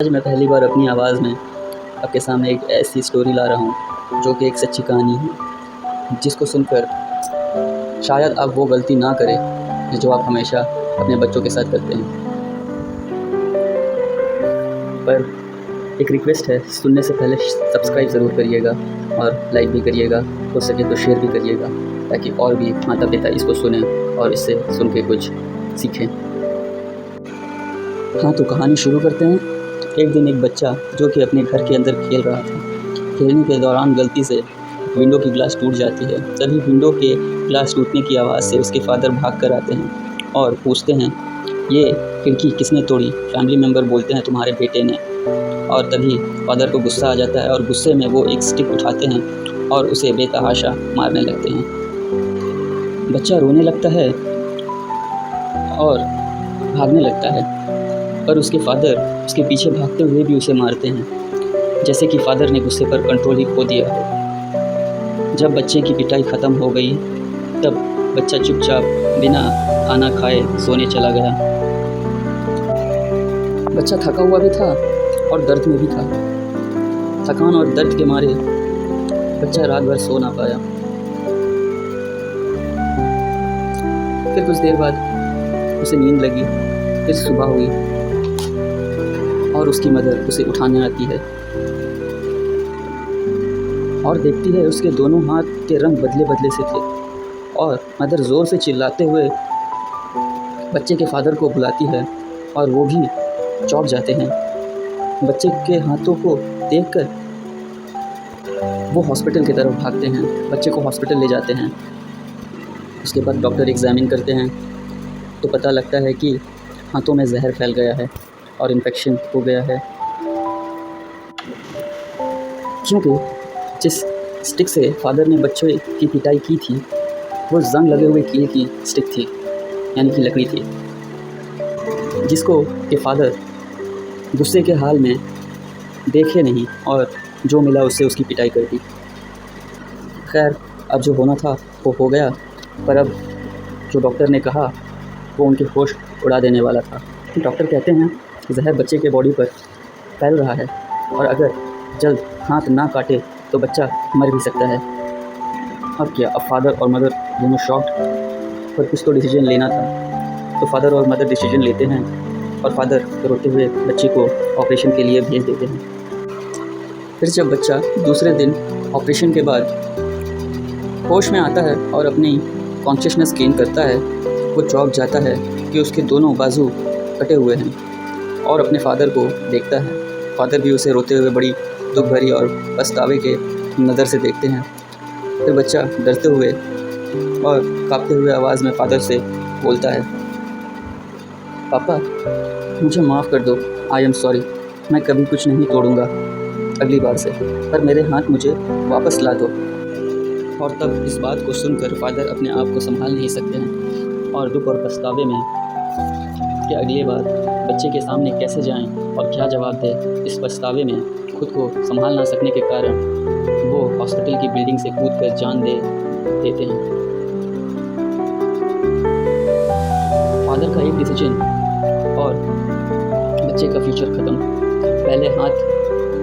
आज मैं पहली बार अपनी आवाज़ में आपके सामने एक ऐसी स्टोरी ला रहा हूँ जो कि एक सच्ची कहानी है, जिसको सुनकर शायद आप वो गलती ना करें जो आप हमेशा अपने बच्चों के साथ करते हैं। पर एक रिक्वेस्ट है, सुनने से पहले सब्सक्राइब ज़रूर करिएगा और लाइक भी करिएगा, हो सके तो शेयर भी करिएगा ताकि और भी माता पिता इसको सुनें और इससे सुन के कुछ सीखें। हाँ, तो कहानी शुरू करते हैं। एक दिन एक बच्चा जो कि अपने घर के अंदर खेल रहा था, खेलने के दौरान गलती से विंडो की ग्लास टूट जाती है। तभी विंडो के ग्लास टूटने की आवाज़ से उसके फादर भाग कर आते हैं और पूछते हैं, ये खिड़की किसने तोड़ी? फैमिली मेम्बर बोलते हैं, तुम्हारे बेटे ने। और तभी फादर को गुस्सा आ जाता है और गुस्से में वो एक स्टिक उठाते हैं और उसे बेतहाशा मारने लगते हैं। बच्चा रोने लगता है और भागने लगता है, पर उसके फादर उसके पीछे भागते हुए भी उसे मारते हैं, जैसे कि फादर ने गुस्से पर कंट्रोल ही खो दिया हो। जब बच्चे की पिटाई ख़त्म हो गई तब बच्चा चुपचाप बिना खाना खाए सोने चला गया। बच्चा थका हुआ भी था और दर्द में भी था। थकान और दर्द के मारे बच्चा रात भर सो ना पाया। फिर कुछ देर बाद उसे नींद लगी। फिर सुबह हुई और उसकी मदर उसे उठाने आती है और देखती है उसके दोनों हाथ के रंग बदले बदले से थे। और मदर ज़ोर से चिल्लाते हुए बच्चे के फादर को बुलाती है और वो भी चौंक जाते हैं। बच्चे के हाथों को देखकर वो हॉस्पिटल की तरफ भागते हैं, बच्चे को हॉस्पिटल ले जाते हैं। उसके बाद डॉक्टर एग्ज़ामिन करते हैं तो पता लगता है कि हाथों में जहर फैल गया है और इन्फेक्शन हो गया है, क्योंकि जिस स्टिक से फादर ने बच्चे की पिटाई की थी वो जंग लगे हुए कील की स्टिक थी, यानी कि लकड़ी थी, जिसको के फादर गुस्से के हाल में देखे नहीं और जो मिला उससे उसकी पिटाई कर दी। खैर, अब जो होना था वो हो गया, पर अब जो डॉक्टर ने कहा वो उनके होश उड़ा देने वाला था। डॉक्टर कहते हैं जहर बच्चे के बॉडी पर फैल रहा है और अगर जल्द हाथ ना काटे तो बच्चा मर भी सकता है। अब क्या? अब फादर और मदर दोनों शॉक्ड, पर कुछ तो डिसीजन लेना था। तो फादर और मदर डिसीजन लेते हैं और फादर रोते हुए बच्चे को ऑपरेशन के लिए भेज देते हैं। फिर जब बच्चा दूसरे दिन ऑपरेशन के बाद होश में आता है और अपनी कॉन्शियसनेस गेन करता है, वो चौंक जाता है कि उसके दोनों बाजू कटे हुए हैं और अपने फादर को देखता है। फादर भी उसे रोते हुए बड़ी दुख भरी और पछतावे के नज़र से देखते हैं। फिर बच्चा डरते हुए और कांपते हुए आवाज़ में फादर से बोलता है, पापा मुझे माफ़ कर दो, आई एम सॉरी, मैं कभी कुछ नहीं तोड़ूंगा अगली बार से, पर मेरे हाथ मुझे वापस ला दो। और तब इस बात को सुनकर फादर अपने आप को संभाल नहीं सकते हैं और दुख और पछतावे में कि अगली बार बच्चे के सामने कैसे जाएं और क्या जवाब दें, इस पछतावे में खुद को संभाल ना सकने के कारण वो हॉस्पिटल की बिल्डिंग से कूदकर जान दे देते हैं। फादर का एक डिसीजन और बच्चे का फ्यूचर ख़त्म। पहले हाथ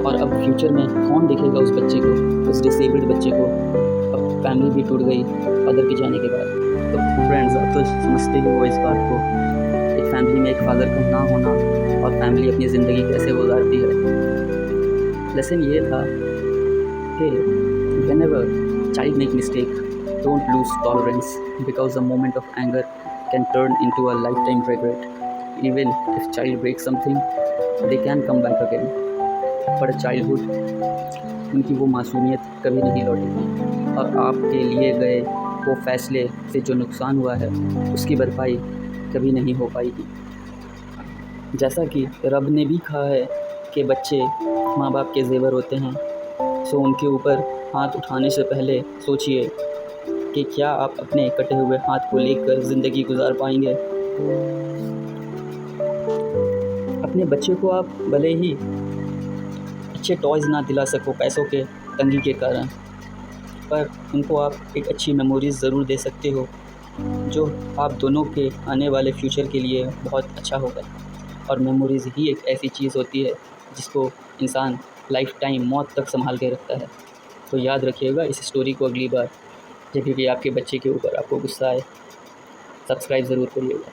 और अब फ्यूचर में कौन देखेगा उस बच्चे को, उस डिसेबल्ड बच्चे को। अब फैमिली भी टूट गई फादर के जाने के बाद। तो फ्रेंड्स, आप तो समझते ही हो इस बात को, एक फैमिली में एक फादर का ना होना और फैमिली अपनी ज़िंदगी कैसे गुजारती है। लेसन ये था कि whenever child make mistake, don't lose tolerance because a moment of anger can turn into a lifetime regret. Even if child breaks something, they can come back again. But a childhood, उनकी वो मासूमियत कभी नहीं लौटेगी और आपके लिए गए वो फैसले से जो नुकसान हुआ है उसकी भरपाई कभी नहीं हो पाएगी। जैसा कि रब ने भी कहा है कि बच्चे माँ बाप के ज़ेवर होते हैं, सो उनके ऊपर हाथ उठाने से पहले सोचिए कि क्या आप अपने कटे हुए हाथ को लेकर ज़िंदगी गुजार पाएंगे। अपने बच्चे को आप भले ही अच्छे टॉयज़ ना दिला सको पैसों के तंगी के कारण, पर उनको आप एक अच्छी मेमोरीज़ ज़रूर दे सकते हो जो आप दोनों के आने वाले फ्यूचर के लिए बहुत अच्छा होगा। और मेमोरीज़ ही एक ऐसी चीज़ होती है जिसको इंसान लाइफ टाइम मौत तक संभाल के रखता है। तो याद रखिएगा इस स्टोरी को अगली बार जब भी आपके बच्चे के ऊपर आपको गुस्सा आए। सब्सक्राइब ज़रूर करिएगा।